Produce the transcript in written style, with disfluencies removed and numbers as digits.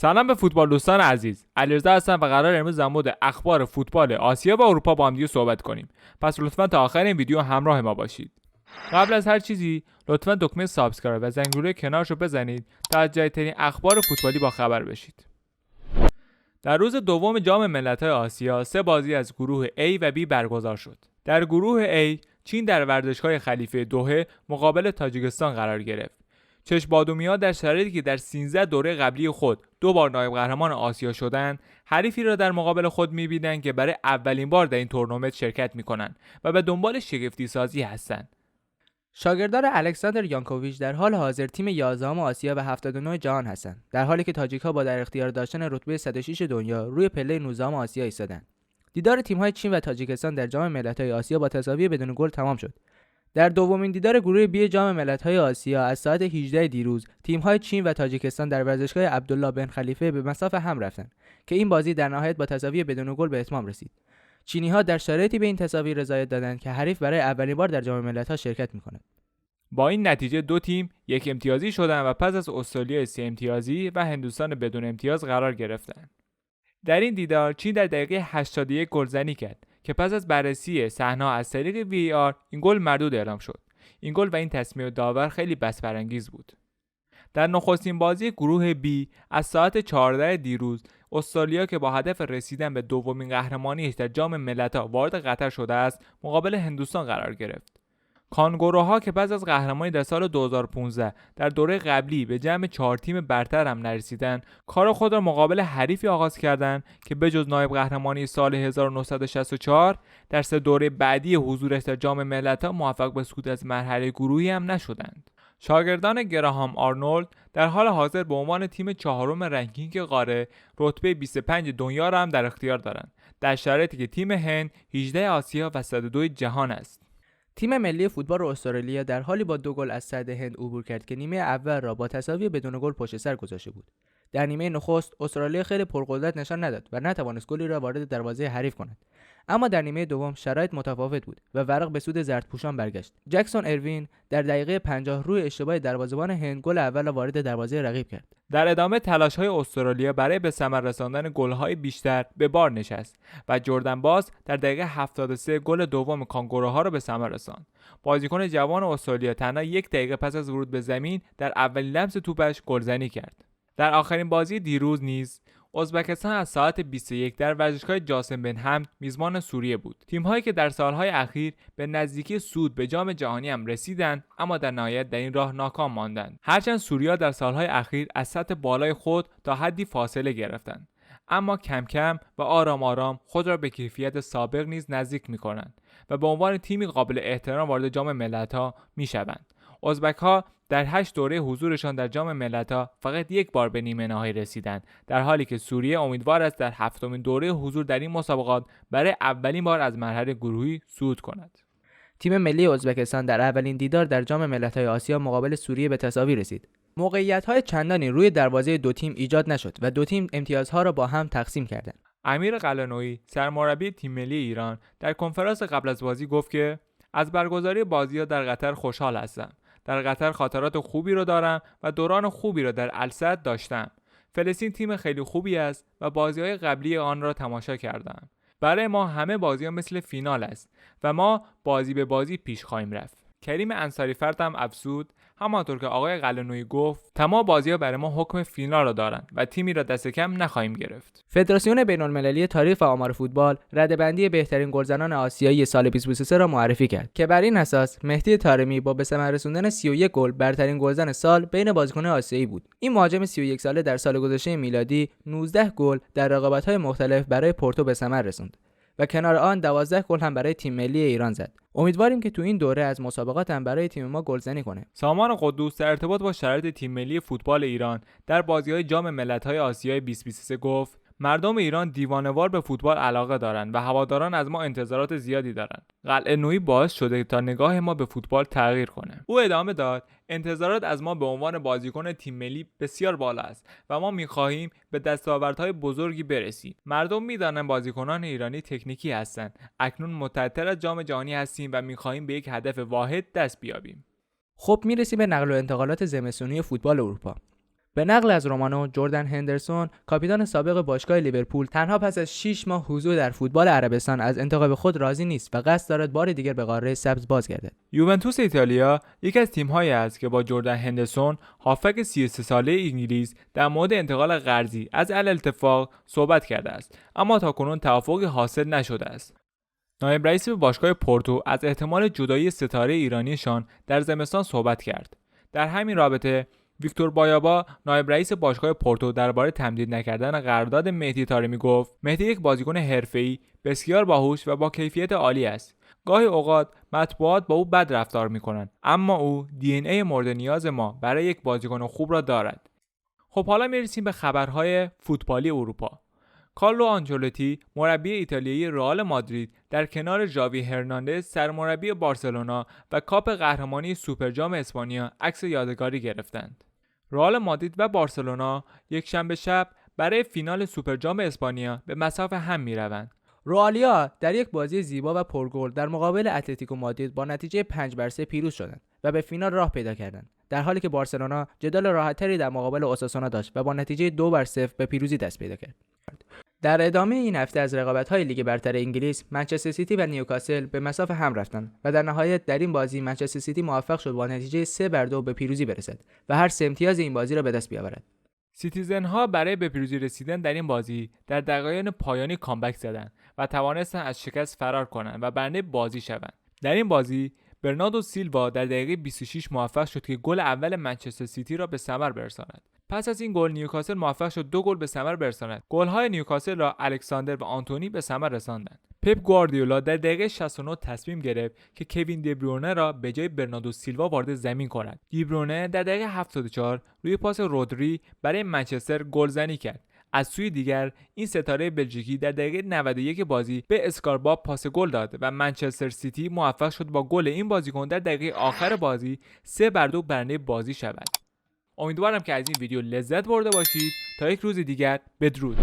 سلام به فوتبال دوستان عزیز. علیرضا هستم و قرار امروز در مورد اخبار فوتبال آسیا و اروپا با هم دیگه صحبت کنیم. پس لطفاً تا آخر این ویدیو همراه ما باشید. قبل از هر چیزی لطفاً دکمه سابسکرایب و زنگوله کنارشو بزنید تا از جدیدترین اخبار فوتبالی با خبر بشید. در روز دوم جام ملت‌های آسیا 3 بازی از گروه A و B برگزار شد. در گروه A چین در ورزشگاه خلیفه دوحه مقابل تاجیکستان قرار گرفت. چشم‌بادومی‌ها در شرایطی که در 13 دوره قبلی خود 2 بار نایب قهرمان آسیا شدند، حریفی را در مقابل خود می‌بینند که برای اولین بار در این تورنمنت شرکت می‌کنند و به دنبال شگفتی‌سازی هستند. شاگردان الکساندر یانکوویچ در حال حاضر تیم 11 آسیا و 79 جهان هستند، در حالی که تاجیک‌ها با در اختیار داشتن رتبه 106 دنیا روی پله 19 آسیا ایستادند. دیدار تیم‌های چین و تاجیکستان در جام ملت‌های آسیا با تساوی بدون گل تمام شد. در دومین دیدار گروه بی جام ملت‌های آسیا از ساعت 18 دیروز، تیم‌های چین و تاجیکستان در ورزشگاه عبدالله بن خلیفه به مصاف هم رفتند که این بازی در نهایت با تساوی بدون گل به اتمام رسید. چینی‌ها در شرایطی به این تساوی رضایت دادند که حریف برای اولین بار در جام ملت‌ها شرکت می‌کند. با این نتیجه دو تیم یک امتیازی شدند و پس از استرالیا 3 امتیازی و هندوستان بدون امتیاز قرار گرفتند. در این دیدار چین در دقیقه 81 گلزنی کرد که پس از بررسی صحنه‌ها از طریق VAR این گل مردود اعلام شد. این گل و این تصمیم داور خیلی بس‌برانگیز بود. در نخستین بازی گروه B از ساعت 14 دیروز، استرالیا که با هدف رسیدن به دومین قهرمانیش در جام ملت‌ها وارد قطر شده است، مقابل هندوستان قرار گرفت. کانگوروها که پس از قهرمانی در سال 2015 در دوره قبلی به جمع 4 تیم برتر هم نرسیدند، کار خود را مقابل حریفی آغاز کردند که بجز نایب قهرمانی سال 1964 در 3 دوره بعدی حضورش در جام ملت‌ها موفق به صعود از مرحله گروهی هم نشدند. شاگردان گراهام آرنولد در حال حاضر به عنوان تیم 4م رنکینگ قاره رتبه 25 دنیا را هم در اختیار دارند، در شرایطی که تیم هند 18 آسیا و 102 جهان است. تیم ملی فوتبال استرالیا در حالی با 2 گل از صد هند عبور کرد که نیمه اول را با تساوی بدون گل پشت سر گذاشته بود. در نیمه نخست استرالیا خیلی پرقدرت نشان نداد و نتوانست گلی را وارد دروازه حریف کند. اما در نیمه دوم شرایط متفاوت بود و ورق به سود زردپوشان برگشت. جکسون اروین در دقیقه 50 روی اشتباه دروازه‌بان هند گل اول را وارد دروازه رقیب کرد. در ادامه تلاش‌های استرالیا برای به ثمر رساندن گل‌های بیشتر به بار نشست و جردن باز در دقیقه 73 گل دوم کانگوروها را به ثمر رساند. بازیکن جوان استرالیا تنها 1 دقیقه پس از ورود به زمین در اولین لمس توپش گلزنی کرد. در آخرین بازی دیروز نیز ازبکستان از ساعت 21 در ورزشگاه جاسم بن حمد میزبان سوریه بود. تیم‌هایی که در سالهای اخیر به نزدیکی صعود به جام جهانی هم رسیدند، اما در نهایت در این راه ناکام ماندند. هرچند سوریا در سالهای اخیر از سطح بالای خود تا حدی فاصله گرفتند، اما کم کم و آرام آرام خود را به کیفیت سابق نیز نزدیک می‌کنند و به عنوان تیمی قابل احترام وارد جام ملت‌ها می‌شوند. ازبک‌ها در 8 دوره حضورشان در جام ملت‌ها فقط 1 بار به نیمه نهایی رسیدند، در حالی که سوریه امیدوار است در 7مین دوره حضور در این مسابقات برای اولین بار از مرحله گروهی صعود کند. تیم ملی ازبکستان در اولین دیدار در جام ملت‌های آسیا مقابل سوریه به تساوی رسید. موقعیت‌های چندانی روی دروازه دو تیم ایجاد نشد و دو تیم امتیازها را با هم تقسیم کردند. امیر قلعه‌نویی سرمربی تیم ملی ایران در کنفرانس قبل از بازی گفت که از برگزاری بازی‌ها در قطر خوشحال هستم. در قطر خاطرات خوبی رو دارم و دوران خوبی رو در السد داشتم. فلسطین تیم خیلی خوبی است و بازی‌های قبلی آن را تماشا کردم. برای ما همه بازی‌ها مثل فینال است و ما بازی به بازی پیش خواهیم رفت. کریم انصاری فرد هم افزود همانطور که آقای قلعه‌نویی گفت تمام بازی‌ها برای ما حکم فینال را دارند و تیمی را دست کم نخواهیم گرفت. فدراسیون بین‌المللی تاریخ و آمار فوتبال رده‌بندی بهترین گلزنان آسیایی سال 2023 را معرفی کرد که بر این اساس مهدی طارمی با به ثمر رساندن 31 گل برترین گلزن سال بین بازیکنان آسیایی بود. این مهاجم 31 ساله در سال گذشته میلادی 19 گل در رقابت‌های مختلف برای پورتو به ثمر رساند و کنار آن 12 گل هم برای تیم ملی ایران زد. امیدواریم که تو این دوره از مسابقات هم برای تیم ما گلزنی کنه. سامان قدوس در ارتباط با شرایط تیم ملی فوتبال ایران در بازی‌های جام ملت‌های آسیای 2023 گفت مردم ایران دیوانه‌وار به فوتبال علاقه دارند و هواداران از ما انتظارات زیادی دارند. قلعه‌نویی باعث شده تا نگاه ما به فوتبال تغییر کنه. او ادامه داد انتظارات از ما به عنوان بازیکن تیم ملی بسیار بالا است و ما می‌خواهیم به دستاوردهای بزرگی برسیم. مردم می‌دانند بازیکنان ایرانی تکنیکی هستند. اکنون متأثر از جام جهانی هستیم و می‌خواهیم به یک هدف واحد دست بیابیم. خب میرسیم به نقل و انتقالات زمستونی فوتبال اروپا. به نقل از رومانو، جردن هندرسون، کاپیتان سابق باشگاه لیورپول، تنها پس از 6 ماه حضور در فوتبال عربستان از انتخاب خود راضی نیست و قصد دارد بار دیگر به قاره سبز بازگردد. یوونتوس ایتالیا یکی از تیم‌هایی است که با جردن هندرسون، هافبک 33 ساله انگلیس، در مورد انتقال قرضی از الاتفاق صحبت کرده است، اما تاکنون توافقی حاصل نشده است. نایب رئیس باشگاه پورتو از احتمال جدایی ستاره ایرانیشان در زمستان صحبت کرد. در همین رابطه ویکتور بایابا، نایب رئیس باشگاه پورتو، درباره تمدید نکردن قرارداد مهدی طارمی گفت: مهدی یک بازیکن حرفه‌ای بسیار باهوش و با کیفیت عالی است. گاهی اوقات مطبوعات با او بد رفتار می‌کنند، اما او دی ان ای مورد نیاز ما برای یک بازیکن خوب را دارد. خب حالا میرسیم به خبرهای فوتبالی اروپا. کارلو آنچلوتی، مربی ایتالیایی رئال مادرید، در کنار ژاوی هرناندز، سرمربی بارسلونا و کاپ قهرمانی سوپرجام اسپانیا، عکس یادگاری گرفتند. رئال مادرید و بارسلونا یک شنبه شب برای فینال سوپرجام اسپانیا به مصاف هم میروند. رئالیا در یک بازی زیبا و پرگل در مقابل اتلتیکو مادرید با نتیجه 5-3 پیروز شدند و به فینال راه پیدا کردند، در حالی که بارسلونا جدال راحت‌تری در مقابل اوساسونا داشت و با نتیجه 2-0 به پیروزی دست پیدا کرد. در ادامه این هفته از رقابت‌های لیگ برتر انگلیس، منچستر سیتی و نیوکاسل به مصاف هم رفتند و در نهایت در این بازی منچستر سیتی موفق شد با نتیجه 3-2 به پیروزی برسد و هر 3 امتیاز این بازی را به دست بیاورد. سیتیزن ها برای به پیروزی رسیدن در این بازی در دقایق پایانی کامبک زدند و توانستند از شکست فرار کنند و برنده بازی شوند. در این بازی برناردو سیلوا در دقیقه 26 موفق شد که گل اول منچستر سیتی را به ثمر برساند. پس از این گل نیوکاسل موفق شد 2 گل به ثمر برساند. گل‌های نیوکاسل را الکساندر و آنتونی به ثمر رساندند. پپ گواردیولا در دقیقه 69 تصمیم گرفت که کوین دیبروینه را به جای برناردو سیلوا وارد زمین کند. دیبروینه در دقیقه 74 روی پاس رودری برای منچستر گلزنی کرد. از سوی دیگر این ستاره بلژیکی در دقیقه 91 بازی به اسکاربا پاس گل داد و منچستر سیتی موفق شد با گل این بازیکن در دقیقه آخر بازی 3-2 برنده بازی شود. امیدوارم که از این ویدیو لذت برده باشید. تا یک روز دیگر، بدرود.